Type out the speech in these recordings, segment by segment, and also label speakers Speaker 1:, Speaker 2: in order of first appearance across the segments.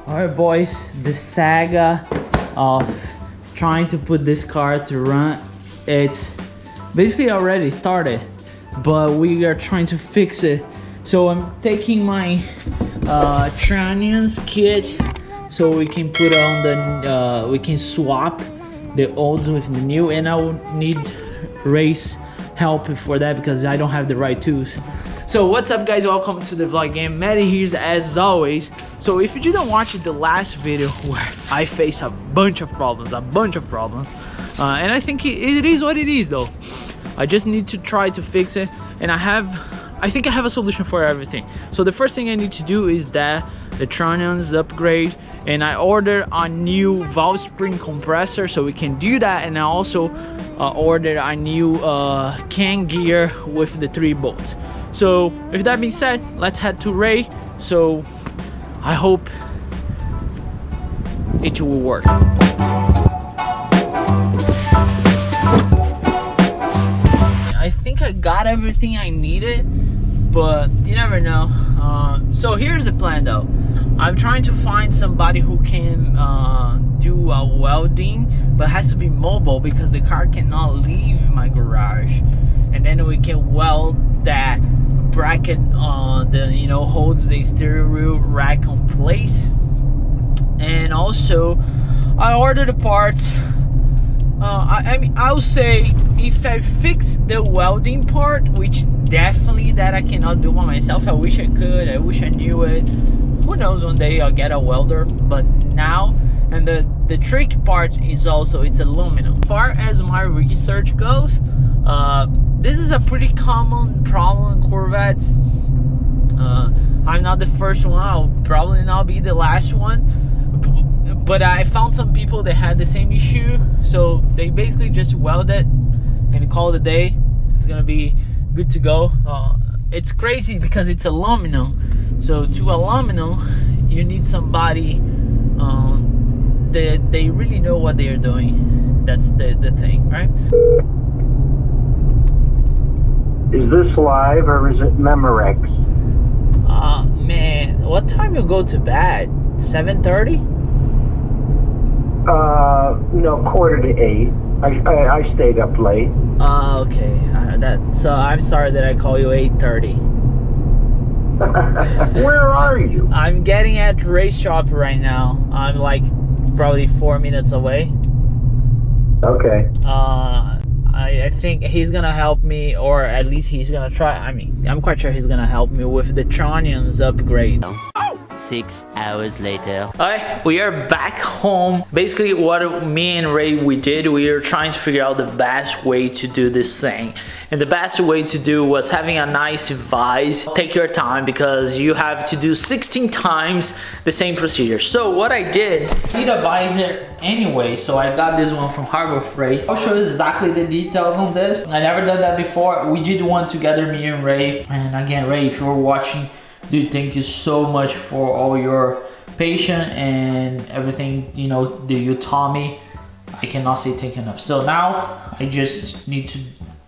Speaker 1: Alright boys, the saga of trying to put this car to run, it's basically already started, but we are trying to fix it. So I'm taking my TRUNNION's kit so we can put on the, we can swap the olds with the new, and I will need Ray's help for that because I don't have the right tools. So what's up guys, welcome to the vlog again. Matty here as always. So if you didn't watch the last video where I faced a bunch of problems, and I think it is what it is though. I just need to try to fix it, and I think I have a solution for everything. So the first thing I need to do is the TRUNNION's upgrade, and I ordered a new valve spring compressor so we can do that, and I also ordered a new can gear with the 3 bolts. So with that being said, let's head to Ray. So I hope it will work. I think I got everything I needed, but you never know. So here's the plan though. I'm trying to find somebody who can do a welding, but has to be mobile because the car cannot leave my garage, and then we can weld that bracket on the, you know, holds the steering wheel rack on place. And also I ordered the parts. I mean, I'll say if I fix the welding part, which definitely that I cannot do by myself, I wish I could, I wish I knew it. Who knows, one day I'll get a welder, but now, and the trick part is also it's aluminum. As far as my research goes, this is a pretty common problem in Corvettes. I'm not the first one, I'll probably not be the last one, but I found some people that had the same issue, so they basically just weld it and call it a day. It's gonna be good to go. It's crazy because it's aluminum, so to aluminum you need somebody that they really know what they are doing. That's the thing, right?
Speaker 2: Is this live or is it Memorex?
Speaker 1: Man, what time you go to bed? 7:30?
Speaker 2: No, 7:45. I stayed up late.
Speaker 1: Okay. So I'm sorry that I call you 8:30.
Speaker 2: Where are you?
Speaker 1: I'm getting at race shop right now. I'm like probably 4 minutes away.
Speaker 2: Okay.
Speaker 1: I think he's gonna help me, or at least he's gonna try. I mean, I'm quite sure he's gonna help me with the TRUNNION's upgrade.
Speaker 3: 6 hours later.
Speaker 1: Alright, we are back home. Basically what me and Ray we were trying to figure out the best way to do this thing, and the best way to do was having a nice vise. Take your time because you have to do 16 times the same procedure. So what I did, I need a visor anyway, so I got this one from HardWorkforce. I'll show you exactly the details on this. I never done that before. We did one together, me and Ray, and again, Ray, if you're watching, dude, thank you so much for all your patience and everything, you know, that you taught me. I cannot say thank you enough. So now I just need to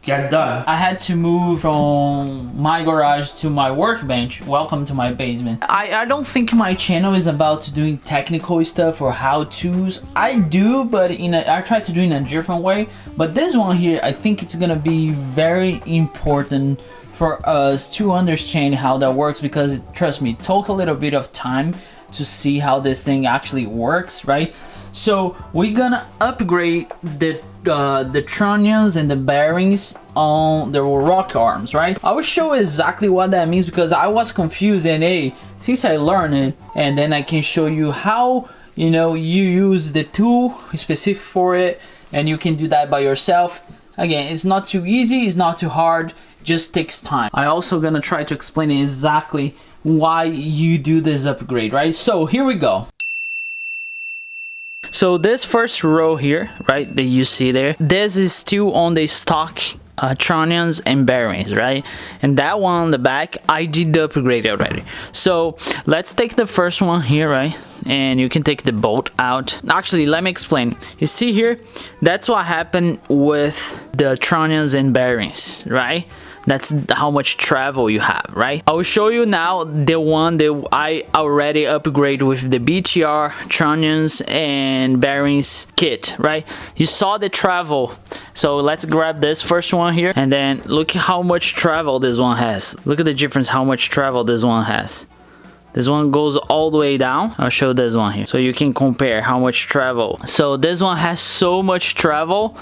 Speaker 1: get done. I had to move from my garage to my workbench. Welcome to my basement. I don't think my channel is about doing technical stuff or how-tos. I do, but I try to do it in a different way. But this one here, I think it's gonna be very important for us to understand how that works, because trust me, it took a little bit of time to see how this thing actually works, right? So we're gonna upgrade the trunnions and the bearings on the rock arms, right? I will show exactly what that means because I was confused, and hey, since I learned it, and then I can show you how, you know, you use the tool specific for it, and you can do that by yourself. Again, it's not too easy, it's not too hard, just takes time. I also gonna try to explain exactly why you do this upgrade, right? So here we go. So this first row here, right, that you see there, this is still on the stock trunnions and bearings, right? And that one on the back, I did the upgrade already. So let's take the first one here, right? And you can take the bolt out. Actually, let me explain. You see here, that's what happened with the trunnions and bearings, right? That's how much travel you have, right? I will show you now the one that I already upgrade with the BTR, trunnions, and bearings kit, right? You saw the travel. So let's grab this first one here, and then look at how much travel this one has. Look at the difference, how much travel this one has. This one goes all the way down. I'll show this one here so you can compare how much travel. So this one has so much travel.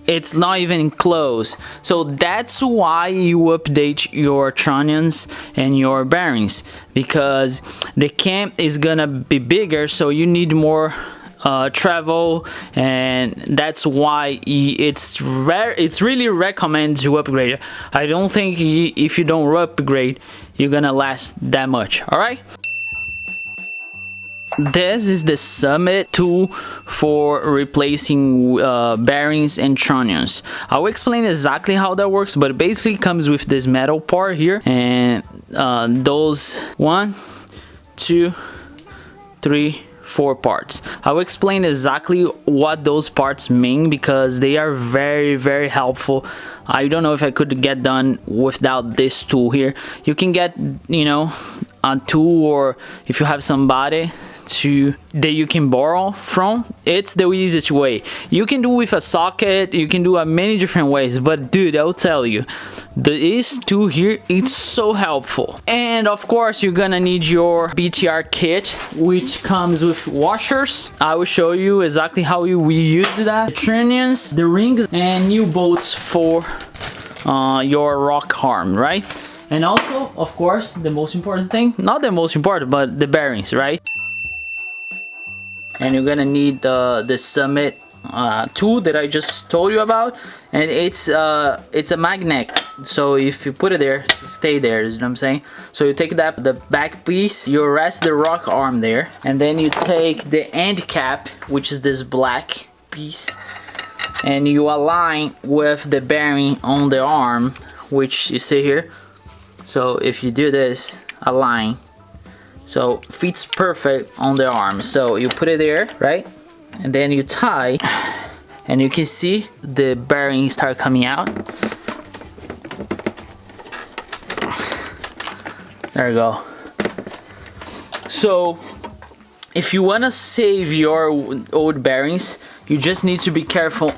Speaker 1: It's not even close. So that's why you update your trunnions and your bearings, because the cam is gonna be bigger, so you need more travel, and that's why it's really recommended to upgrade. I don't think if you don't upgrade, you're gonna last that much. All right. This is the Summit tool for replacing bearings and trunnions. I'll explain exactly how that works, but it basically comes with this metal part here, and those 1, 2, 3, 4 parts. I'll explain exactly what those parts mean, because they are very helpful. I don't know if I could get done without this tool here. You can get, you know, a tool, or if you have somebody that you can borrow from, it's the easiest way. You can do with a socket, you can do many different ways, but dude, I'll tell you, this tool here, it's so helpful. And of course, you're gonna need your BTR kit, which comes with washers. I will show you exactly how we use that, the trunnions, the rings, and new bolts for your rock arm, right? And also, of course, the most important thing, not the most important, but the bearings, right? And you're gonna need the Summit tool that I just told you about, and it's a magnet, so if you put it there, stay there, you know what I'm saying? So you take the back piece, you rest the rock arm there, and then you take the end cap, which is this black piece, and you align with the bearing on the arm, which you see here. So if you do this, align, so fits perfect on the arm. So you put it there, right? And then you tie, and you can see the bearing start coming out. There you go. So if you want to save your old bearings, you just need to be careful.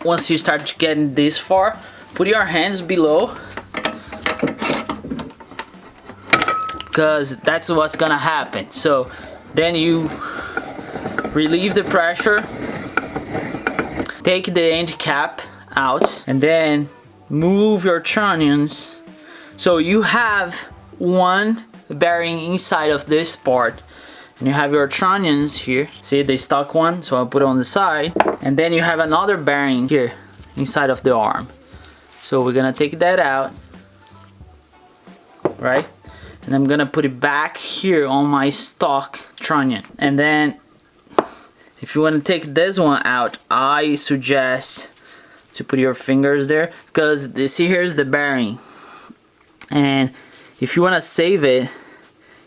Speaker 1: Once you start getting this far, put your hands below, because that's what's gonna happen. So then you relieve the pressure, take the end cap out, and then move your trunnions. So you have one bearing inside of this part, and you have your trunnions here. See the stock one, so I'll put it on the side, and then you have another bearing here inside of the arm. So we're gonna take that out, right? And I'm gonna put it back here on my stock trunnion. And then if you want to take this one out, I suggest to put your fingers there, because you see, here's the bearing, and if you want to save it,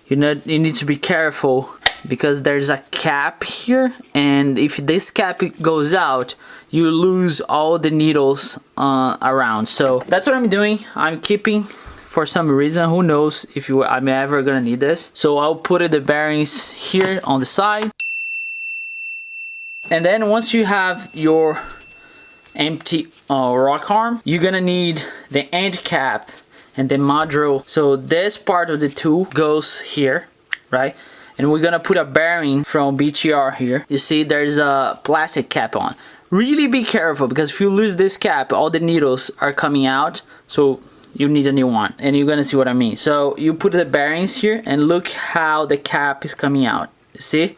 Speaker 1: you need to be careful, because there's a cap here, and if this cap goes out, you lose all the needles around. So that's what I'm doing. I'm keeping, for some reason, who knows if I'm ever gonna need this. So I'll put the bearings here on the side, and then once you have your empty rock arm, you're gonna need the end cap and the module. So this part of the tool goes here, right? And we're gonna put a bearing from BTR here. You see there's a plastic cap on. Really be careful, because if you lose this cap, all the needles are coming out, so you need a new one, and you're gonna see what I mean. So you put the bearings here, and look how the cap is coming out, you see?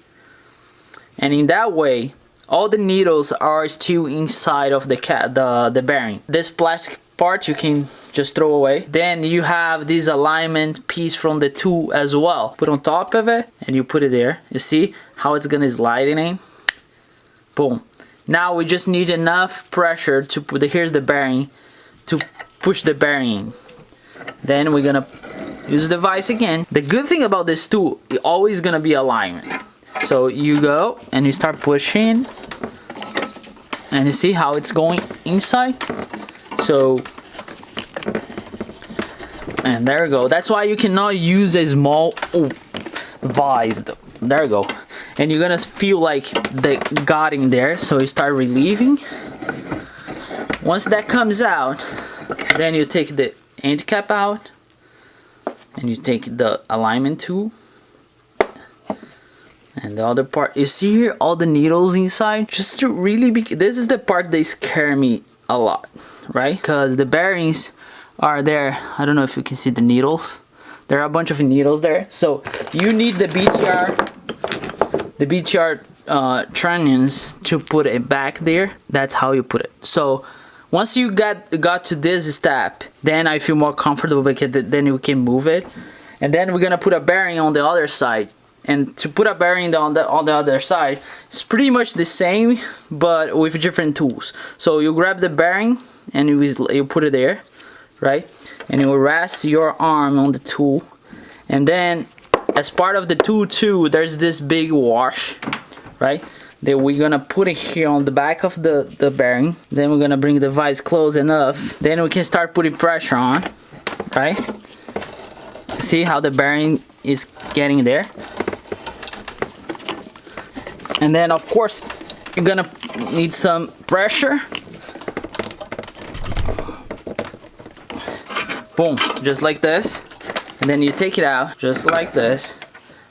Speaker 1: And in that way, all the needles are still inside of the bearing. This plastic part you can just throw away. Then you have this alignment piece from the tool as well. Put on top of it, and you put it there. You see how it's gonna slide in? Boom. Now we just need enough pressure to put here's the bearing, to push the bearing in. Then we're gonna use the vise again. The good thing about this tool, it's always gonna be alignment. So you go and you start pushing, and you see how it's going inside. So, and there we go. That's why you cannot use a small vise. There you go. And you're gonna feel like they got in there, so you start relieving. Once that comes out, then you take the end cap out and you take the alignment tool and the other part. You see here all the needles inside? Just to really be, this is the part that scare me a lot, right? Because the bearings are there. I don't know if you can see the needles. There are a bunch of needles there. So you need the BTR trunnions to put it back there. That's how you put it. So once you got to this step, then I feel more comfortable because then you can move it. And then we're gonna put a bearing on the other side. And to put a bearing on the other side, it's pretty much the same, but with different tools. So you grab the bearing and you put it there, right? And you rest your arm on the tool. And then as part of the tool too, there's this big wash, right? That we're gonna put it here on the back of the bearing. Then we're gonna bring the vise close enough. Then we can start putting pressure on, right? See how the bearing is getting there? And then of course, you're gonna need some pressure. Boom, just like this. And then you take it out, just like this.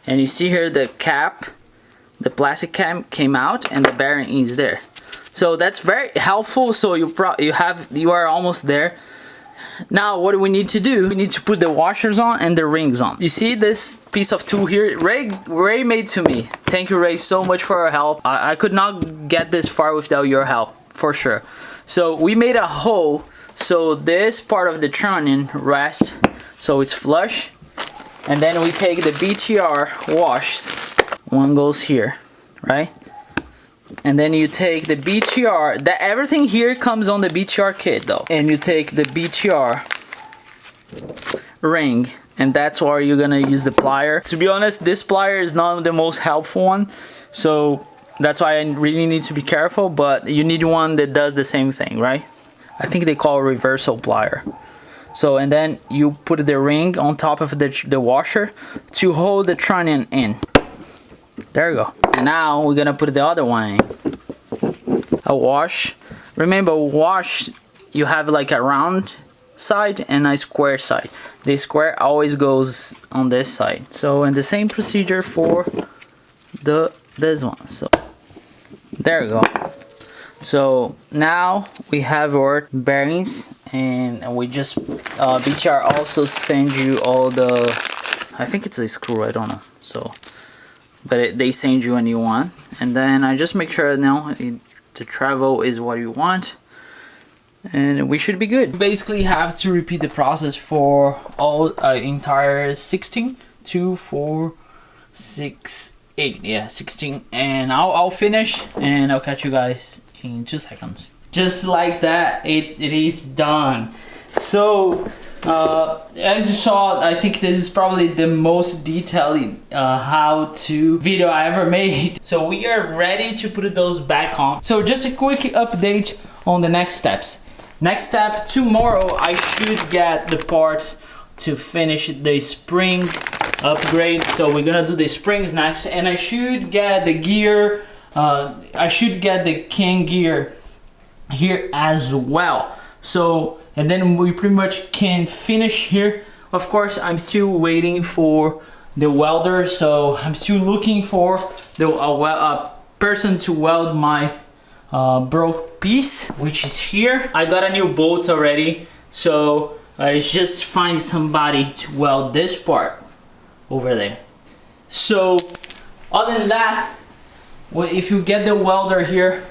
Speaker 1: And you see here the cap, the plastic cap came out and the bearing is there. So that's very helpful. So you are almost there. Now what do we need to do? We need to put the washers on and the rings on. You see this piece of tool here? Ray made to me. Thank you, Ray, so much for your help. I could not get this far without your help, for sure. So we made a hole so this part of the trunnion rests so it's flush. And then we take the BTR wash. One goes here, right? And then you take the BTR, everything here comes on the BTR kit though. And you take the BTR ring, and that's where you're gonna use the plier. To be honest, this plier is not the most helpful one, so that's why I really need to be careful, but you need one that does the same thing, right? I think they call it reversal plier. So, and then you put the ring on top of the washer to hold the trunnion in. There you go. And now we're gonna put the other one in. A wash. Remember, wash, you have like a round side and a square side. The square always goes on this side. So, and the same procedure for this one. So, there you go. So now we have our bearings, and we just BTR also send you all the, I think it's a screw, I don't know. So, but they send you a new one, and then I just make sure now the travel is what you want, and we should be good. You basically have to repeat the process for all entire 16, 2, 4, 6, 8, yeah, 16, and I'll finish and I'll catch you guys in 2 seconds. Just like that, it is done. So as you saw, I think this is probably the most detailed how-to video I ever made. So we are ready to put those back on. So just a quick update on the next steps. Next step, tomorrow I should get the parts to finish the spring upgrade. So we're gonna do the springs next, and I should get the gear, I should get the can gear here as well. So, and then we pretty much can finish here. Of course, I'm still waiting for the welder, so I'm still looking for the person to weld my broke piece, which is here. I got a new bolts already, so I just find somebody to weld this part over there. So other than that, well, if you get the welder here,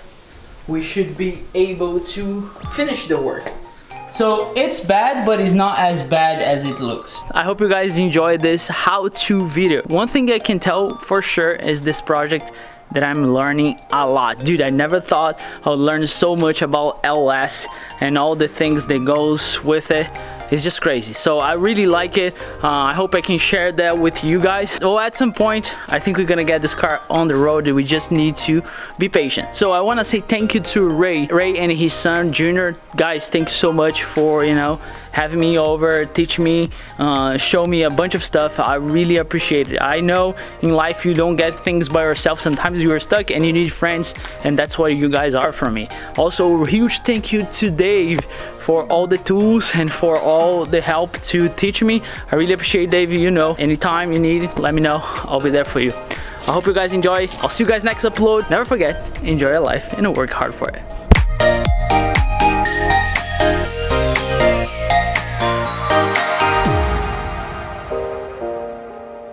Speaker 1: we should be able to finish the work. So it's bad, but it's not as bad as it looks. I hope you guys enjoyed this how-to video. One thing I can tell for sure is this project that I'm learning a lot. Dude, I never thought I would learn so much about LS and all the things that goes with it. It's just crazy. So I really like it. I hope I can share that with you guys. Well, at some point, I think we're gonna get this car on the road. We just need to be patient. So I want to say thank you to Ray and his son Junior. Guys, thank you so much for, you know, having me over, teach me, show me a bunch of stuff. I really appreciate it. I know in life you don't get things by yourself. Sometimes you are stuck and you need friends, and that's what you guys are for me. Also, a huge thank you to Dave for all the tools and for all the help to teach me. I really appreciate Dave. You know, anytime you need, let me know. I'll be there for you. I hope you guys enjoy. I'll see you guys next upload. Never forget, enjoy your life and work hard for it.